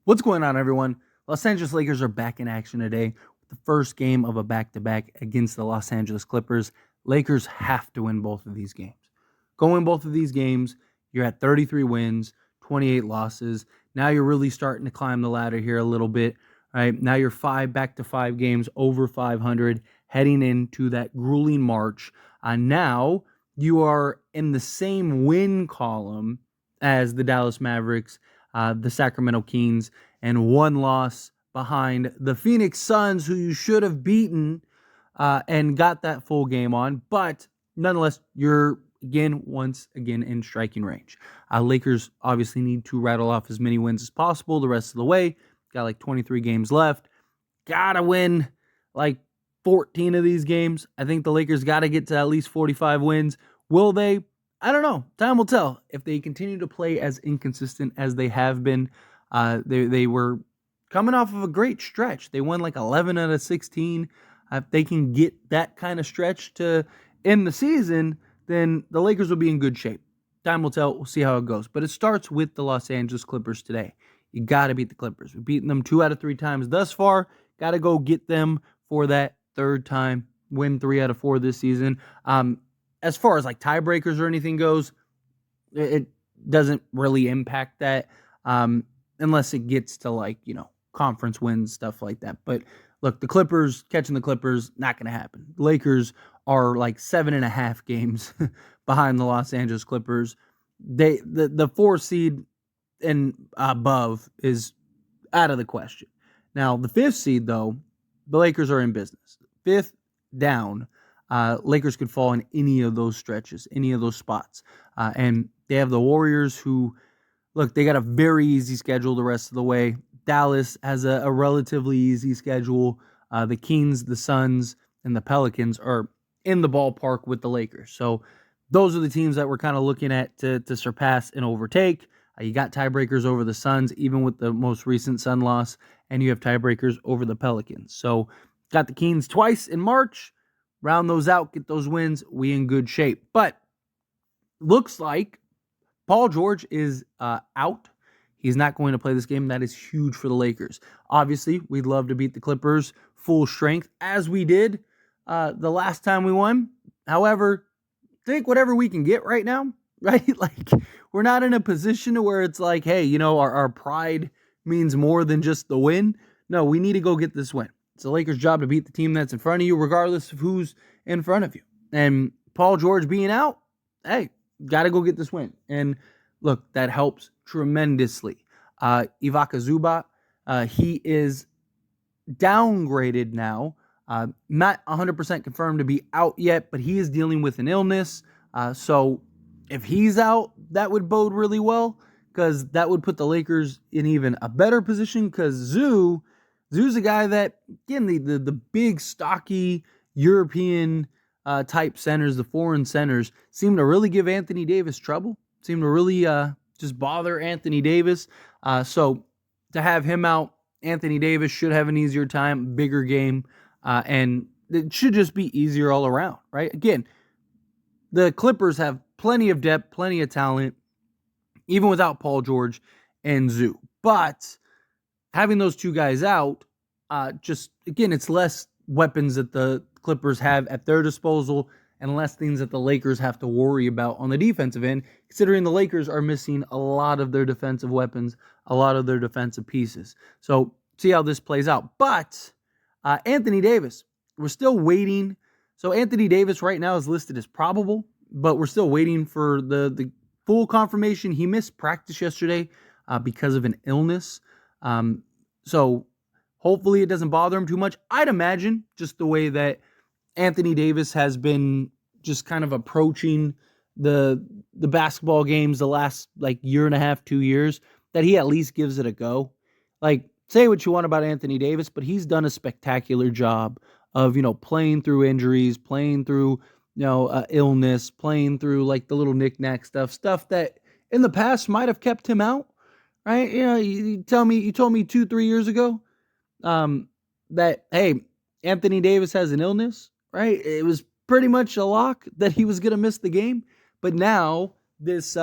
What's going on, everyone? Los Angeles Lakers are back in action today with the first game of a back-to-back against the Los Angeles Clippers. Lakers have to win both of these games. Go win both of these games, you're at 33 wins, 28 losses. Now you're really starting to climb the ladder here a little bit. Right? Now you're back-to-five games over 500, heading into that grueling March. Now you are in the same win column as the Dallas Mavericks, the Sacramento Kings, and one loss behind the Phoenix Suns, who you should have beaten and got that full game on. But nonetheless, you're once again in striking range. Lakers obviously need to rattle off as many wins as possible the rest of the way. Got like 23 games left. Gotta win like 14 of these games. I think the Lakers got to get to at least 45 wins. Will they? I don't know. Time will tell. If they continue to play as inconsistent as they have been, they were coming off of a great stretch. They won like 11 out of 16. If they can get that kind of stretch to end the season, then the Lakers will be in good shape. Time will tell. We'll see how it goes. But it starts with the Los Angeles Clippers today. You got to beat the Clippers. We've beaten them 2 out of 3 times thus far. Got to go get them for that third time. Win 3 out of 4 this season. As far as like tiebreakers or anything goes, it doesn't really impact that unless it gets to like, conference wins, stuff like that. But look, the Clippers, catching the Clippers, not going to happen. The Lakers are like 7.5 games behind the Los Angeles Clippers. The 4 seed and above is out of the question. Now, the 5th seed, though, the Lakers are in business. 5th down, Lakers could fall in any of those stretches, any of those spots. And they have the Warriors who, look, they got a very easy schedule the rest of the way. Dallas has a relatively easy schedule. The Kings, the Suns, and the Pelicans are in the ballpark with the Lakers. So those are the teams that we're kind of looking at to surpass and overtake. You got tiebreakers over the Suns, even with the most recent Sun loss, and you have tiebreakers over the Pelicans. So got the Kings twice in March. Round those out, get those wins. We in good shape. But looks like Paul George is out. He's not going to play this game. That is huge for the Lakers. Obviously, we'd love to beat the Clippers full strength, as we did the last time we won. However, take whatever we can get right now, right? Like, we're not in a position to where it's like, hey, our pride means more than just the win. No, we need to go get this win. It's the Lakers' job to beat the team that's in front of you, regardless of who's in front of you. And Paul George being out, hey, got to go get this win. And look, that helps tremendously. Ivica Zubac, he is downgraded now. Not 100% confirmed to be out yet, but he is dealing with an illness. So if he's out, that would bode really well, because that would put the Lakers in even a better position, because Zoo's a guy that, again, the big, stocky, European type centers, the foreign centers, seem to really give Anthony Davis trouble, seem to really just bother Anthony Davis. So to have him out, Anthony Davis should have an easier time, bigger game, and it should just be easier all around, right? Again, the Clippers have plenty of depth, plenty of talent, even without Paul George and Zoo. But having those two guys out, again, it's less weapons that the Clippers have at their disposal and less things that the Lakers have to worry about on the defensive end, considering the Lakers are missing a lot of their defensive weapons, a lot of their defensive pieces. So see how this plays out. But Anthony Davis, we're still waiting. So Anthony Davis right now is listed as probable, but we're still waiting for the full confirmation. He missed practice yesterday because of an illness. So hopefully it doesn't bother him too much. I'd imagine, just the way that Anthony Davis has been just kind of approaching the basketball games the last like year and a half, 2 years, that he at least gives it a go. Like, say what you want about Anthony Davis, but he's done a spectacular job of, playing through injuries, playing through, illness, playing through like the little knick-knack stuff that in the past might have kept him out, right? You told me 2-3 years ago that, hey, Anthony Davis has an illness, right? It was pretty much a lock that he was going to miss the game. But now this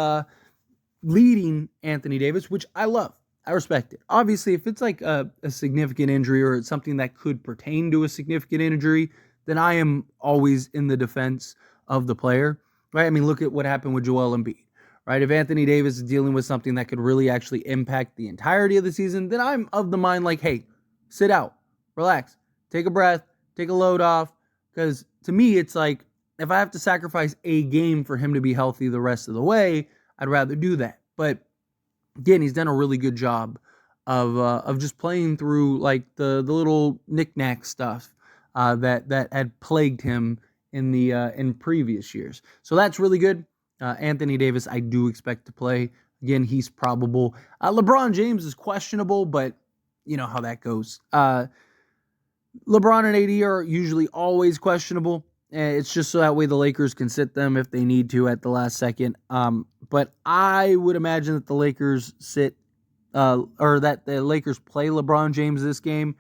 leading Anthony Davis, which I love. I respect it. Obviously, if it's like a significant injury or it's something that could pertain to a significant injury, then I am always in the defense of the player, right? I mean, look at what happened with Joel Embiid, right? If Anthony Davis is dealing with something that could really actually impact the entirety of the season, then I'm of the mind like, hey, sit out, relax, take a breath, take a load off. Because to me, it's like, if I have to sacrifice a game for him to be healthy the rest of the way, I'd rather do that. But again, he's done a really good job of just playing through like the little knick-knack stuff that had plagued him in previous years. So that's really good. Anthony Davis, I do expect to play. Again, he's probable. LeBron James is questionable, but you know how that goes. LeBron and AD are usually always questionable. It's just so that way the Lakers can sit them if they need to at the last second. But I would imagine that the Lakers or that the Lakers play LeBron James this game.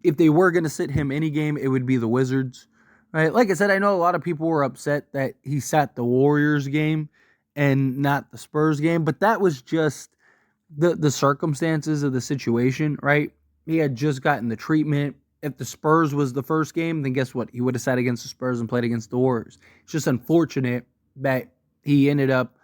If they were going to sit him any game, it would be the Wizards, right? Like I said, I know a lot of people were upset that he sat the Warriors game and not the Spurs game, but that was just the circumstances of the situation, right? He had just gotten the treatment. If the Spurs was the first game, then guess what? He would have sat against the Spurs and played against the Warriors. It's just unfortunate that he ended up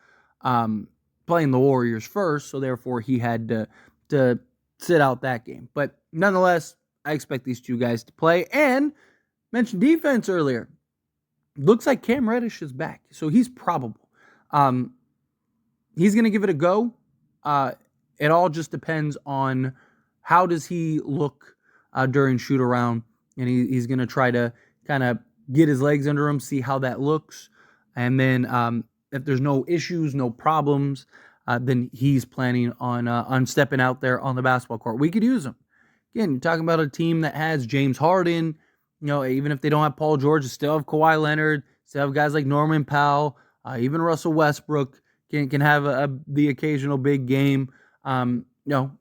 playing the Warriors first, so therefore he had to sit out that game. But nonetheless, I expect these two guys to play. And mentioned defense earlier. Looks like Cam Reddish is back, so he's probable. He's going to give it a go. It all just depends on how does he look during shoot around, and he's going to try to kind of get his legs under him, see how that looks, and then if there's no issues, no problems, then he's planning on stepping out there on the basketball court. We could use him. Again, you're talking about a team that has James Harden. You know, even if they don't have Paul George, they still have Kawhi Leonard, still have guys like Norman Powell, even Russell Westbrook can have the occasional big game. You know,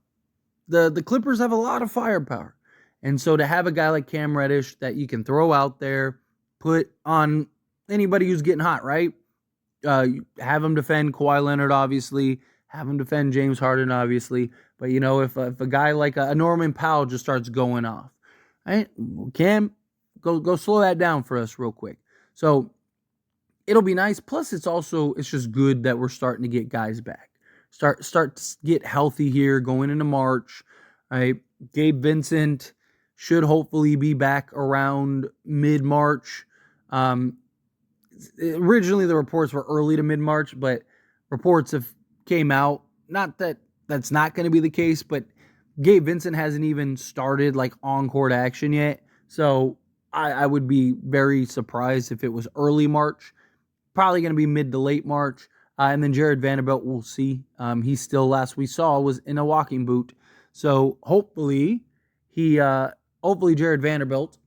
the Clippers have a lot of firepower. And so to have a guy like Cam Reddish that you can throw out there, put on anybody who's getting hot, right? Have him defend Kawhi Leonard, obviously. Have him defend James Harden, obviously. But, you know, if a guy like a Norman Powell just starts going off, right? Cam, go slow that down for us real quick. So it'll be nice. Plus, it's just good that we're starting to get guys back. Start to get healthy here going into March, right? Gabe Vincent should hopefully be back around mid-March. Originally, the reports were early to mid-March, but reports have came out. Not that that's not going to be the case, but Gabe Vincent hasn't even started like on-court action yet. So I would be very surprised if it was early March. Probably going to be mid to late March. And then Jared Vanderbilt, we'll see. He still, last we saw, was in a walking boot. So hopefully Jared Vanderbilt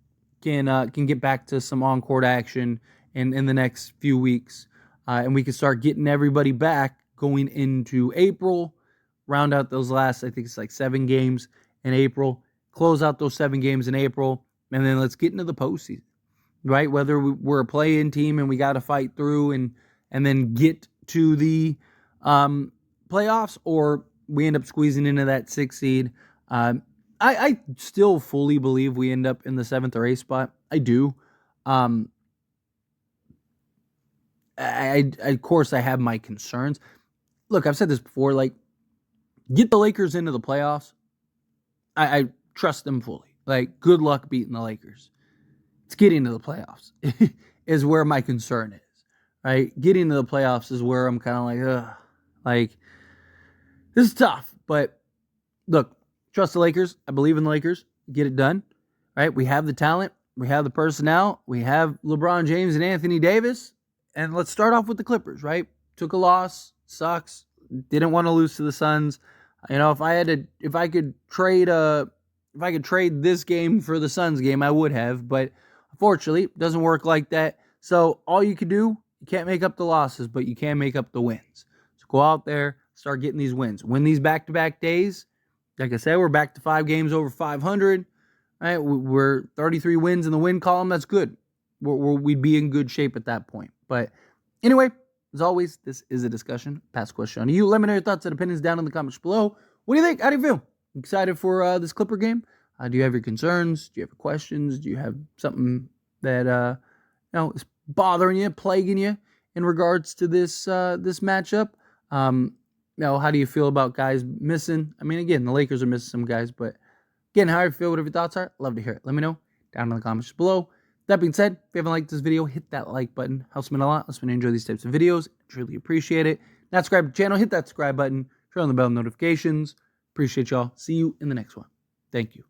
can get back to some on-court action in the next few weeks. And we can start getting everybody back going into April. Round out those last, I think it's like 7 games in April. Close out those 7 games in April. And then let's get into the postseason, right? Whether we're a play-in team and we got to fight through and then get to the playoffs, or we end up squeezing into that 6th seed. I still fully believe we end up in the 7th or 8th spot. I do. Of course, I have my concerns. Look, I've said this before, like, get the Lakers into the playoffs. I trust them fully. Like, good luck beating the Lakers. It's getting to the playoffs is where my concern is, right? Getting to the playoffs is where I'm kind of like, ugh. Like, this is tough. But, look, trust the Lakers. I believe in the Lakers. Get it done, right? We have the talent. We have the personnel. We have LeBron James and Anthony Davis. And let's start off with the Clippers, right? Took a loss. Sucks. Didn't want to lose to the Suns. You know, if I could trade this game for the Suns game, I would have, but unfortunately, it doesn't work like that. So all you can do, you can't make up the losses, but you can make up the wins. So go out there, start getting these wins. Win these back-to-back days. Like I said, we're back to 5 games over 500. Right? We're 33 wins in the win column. That's good. We'd be in good shape at that point. But anyway, as always, this is a discussion. Pass the question on to you. Let me know your thoughts and opinions down in the comments below. What do you think? How do you feel? Excited for this Clipper game? Do you have your concerns? Do you have questions? Do you have something that is bothering you, plaguing you in regards to this this matchup? How do you feel about guys missing? I mean, again, the Lakers are missing some guys, but again, how you feel, whatever your thoughts are, love to hear it. Let me know down in the comments below. That being said, if you haven't liked this video, hit that like button. Helps me a lot. Lets me enjoy these types of videos. Truly appreciate it. Not subscribe to the channel, hit that subscribe button. Turn on the bell notifications. Appreciate y'all. See you in the next one. Thank you.